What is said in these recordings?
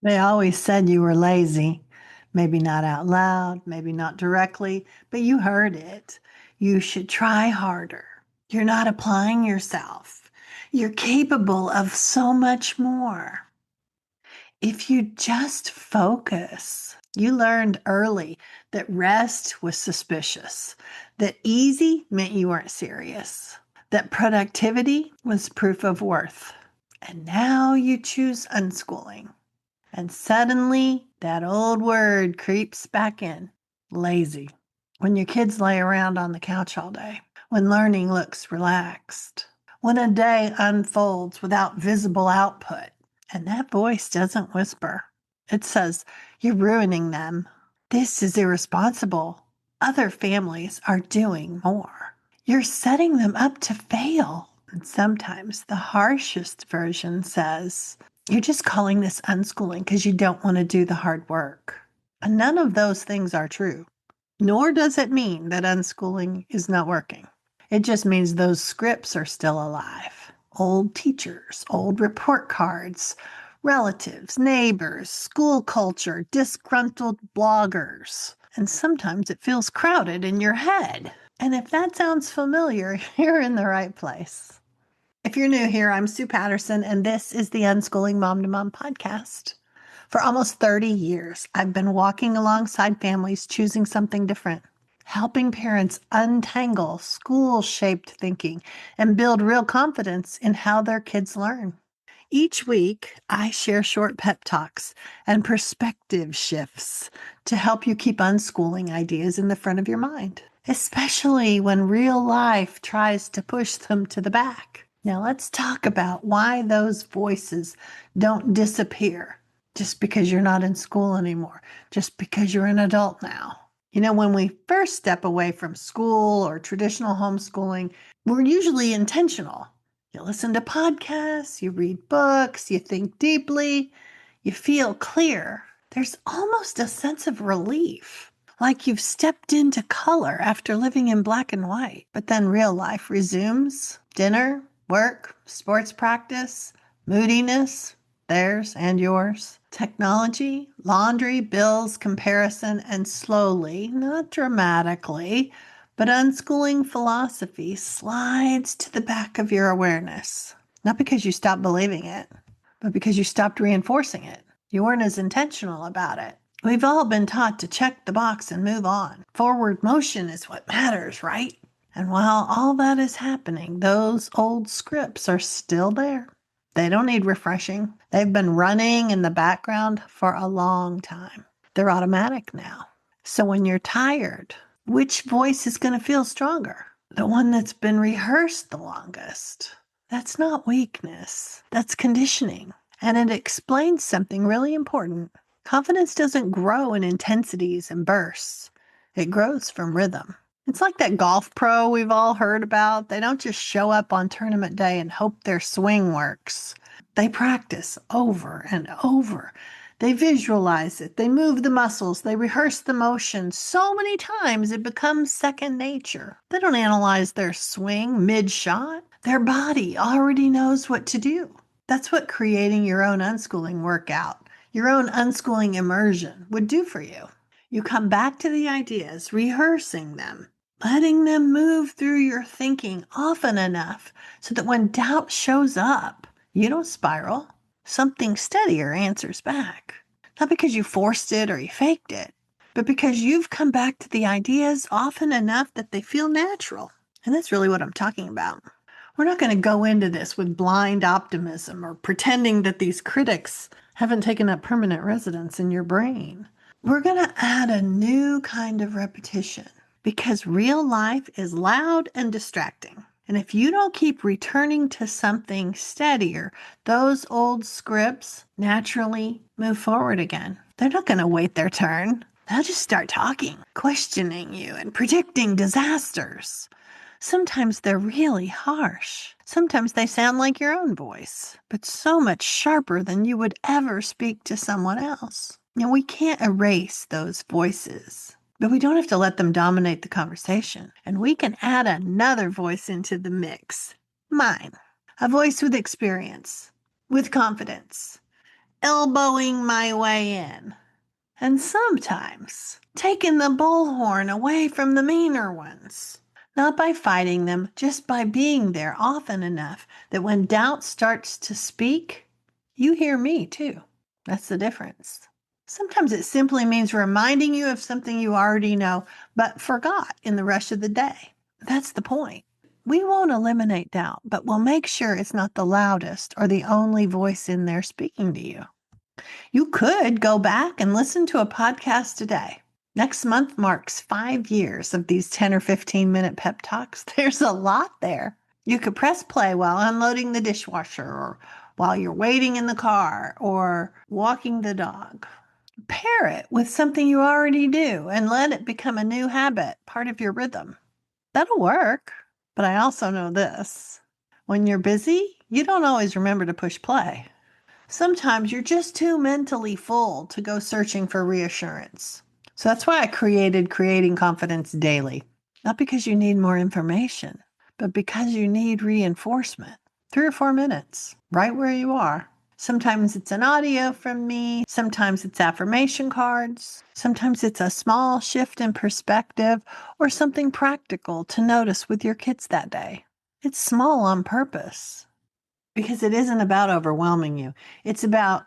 They always said you were lazy. Maybe not out loud, maybe not directly, but you heard it. You should try harder. You're not applying yourself. You're capable of so much more. If you just focus, you learned early that rest was suspicious, that easy meant you weren't serious, that productivity was proof of worth. And now you choose unschooling. And suddenly, that old word creeps back in lazy. When your kids lay around on the couch all day, when learning looks relaxed, when a day unfolds without visible output, and that voice doesn't whisper, it says, "You're ruining them. This is irresponsible. Other families are doing more. You're setting them up to fail." And sometimes the harshest version says, "You're just calling this unschooling because you don't want to do the hard work." And none of those things are true. Nor does it mean that unschooling is not working. It just means those scripts are still alive. Old teachers, old report cards, relatives, neighbors, school culture, disgruntled bloggers. And sometimes it feels crowded in your head. And if that sounds familiar, you're in the right place. If you're new here, I'm Sue Patterson, and this is the Unschooling Mom to Mom podcast. For almost 30 years, I've been walking alongside families choosing something different, helping parents untangle school-shaped thinking and build real confidence in how their kids learn. Each week, I share short pep talks and perspective shifts to help you keep unschooling ideas in the front of your mind, especially when real life tries to push them to the back. Now, let's talk about why those voices don't disappear just because you're not in school anymore, just because you're an adult now. When we first step away from school or traditional homeschooling, we're usually intentional. You listen to podcasts, you read books, you think deeply, you feel clear. There's almost a sense of relief, like you've stepped into color after living in black and white. But then real life resumes. Dinner, work, sports practice, moodiness, theirs and yours. Technology, laundry, bills, comparison, and slowly, not dramatically, but unschooling philosophy slides to the back of your awareness. Not because you stopped believing it, but because you stopped reinforcing it. You weren't as intentional about it. We've all been taught to check the box and move on. Forward motion is what matters, right? And while all that is happening, those old scripts are still there. They don't need refreshing. They've been running in the background for a long time. They're automatic now. So when you're tired, which voice is going to feel stronger? The one that's been rehearsed the longest. That's not weakness. That's conditioning. And it explains something really important. Confidence doesn't grow in intensities and bursts. It grows from rhythm. It's like that golf pro we've all heard about. They don't just show up on tournament day and hope their swing works. They practice over and over. They visualize it. They move the muscles. They rehearse the motion so many times it becomes second nature. They don't analyze their swing mid-shot. Their body already knows what to do. That's what creating your own unschooling workout, your own unschooling immersion would do for you. You come back to the ideas, rehearsing them, letting them move through your thinking often enough so that when doubt shows up, you don't spiral. Something steadier answers back. Not because you forced it or you faked it, but because you've come back to the ideas often enough that they feel natural. And that's really what I'm talking about. We're not going to go into this with blind optimism or pretending that these critics haven't taken up permanent residence in your brain. We're going to add a new kind of repetition because real life is loud and distracting. And if you don't keep returning to something steadier, those old scripts naturally move forward again. They're not going to wait their turn. They'll just start talking, questioning you, and predicting disasters. Sometimes they're really harsh. Sometimes they sound like your own voice, but so much sharper than you would ever speak to someone else. Now, we can't erase those voices, but we don't have to let them dominate the conversation. And we can add another voice into the mix. Mine. A voice with experience, with confidence, elbowing my way in. And sometimes taking the bullhorn away from the meaner ones. Not by fighting them, just by being there often enough that when doubt starts to speak, you hear me too. That's the difference. Sometimes it simply means reminding you of something you already know, but forgot in the rush of the day. That's the point. We won't eliminate doubt, but we'll make sure it's not the loudest or the only voice in there speaking to you. You could go back and listen to a podcast today. Next month marks 5 years of these 10 or 15-minute pep talks. There's a lot there. You could press play while unloading the dishwasher or while you're waiting in the car or walking the dog. Pair it with something you already do and let it become a new habit, part of your rhythm. That'll work. But I also know this. When you're busy, you don't always remember to push play. Sometimes you're just too mentally full to go searching for reassurance. So that's why I created Creating Confidence Daily. Not because you need more information, but because you need reinforcement. 3 or 4 minutes, right where you are. Sometimes it's an audio from me. Sometimes it's affirmation cards. Sometimes it's a small shift in perspective or something practical to notice with your kids that day. It's small on purpose. Because it isn't about overwhelming you. It's about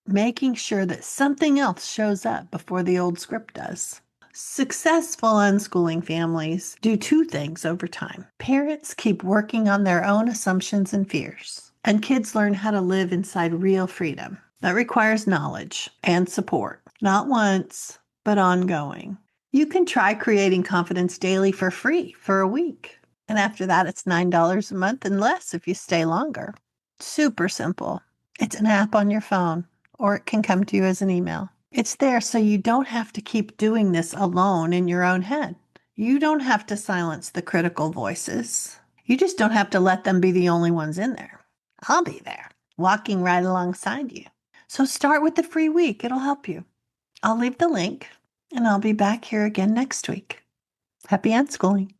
making sure that something else shows up before the old script does. Successful unschooling families do 2 things over time. Parents keep working on their own assumptions and fears, and kids learn how to live inside real freedom. That requires knowledge and support, not once, but ongoing. You can try Creating Confidence Daily for free for a week. And after that, it's $9 a month and less if you stay longer. Super simple. It's an app on your phone, or it can come to you as an email. It's there so you don't have to keep doing this alone in your own head. You don't have to silence the critical voices. You just don't have to let them be the only ones in there. I'll be there, walking right alongside you. So start with the free week. It'll help you. I'll leave the link, and I'll be back here again next week. Happy unschooling.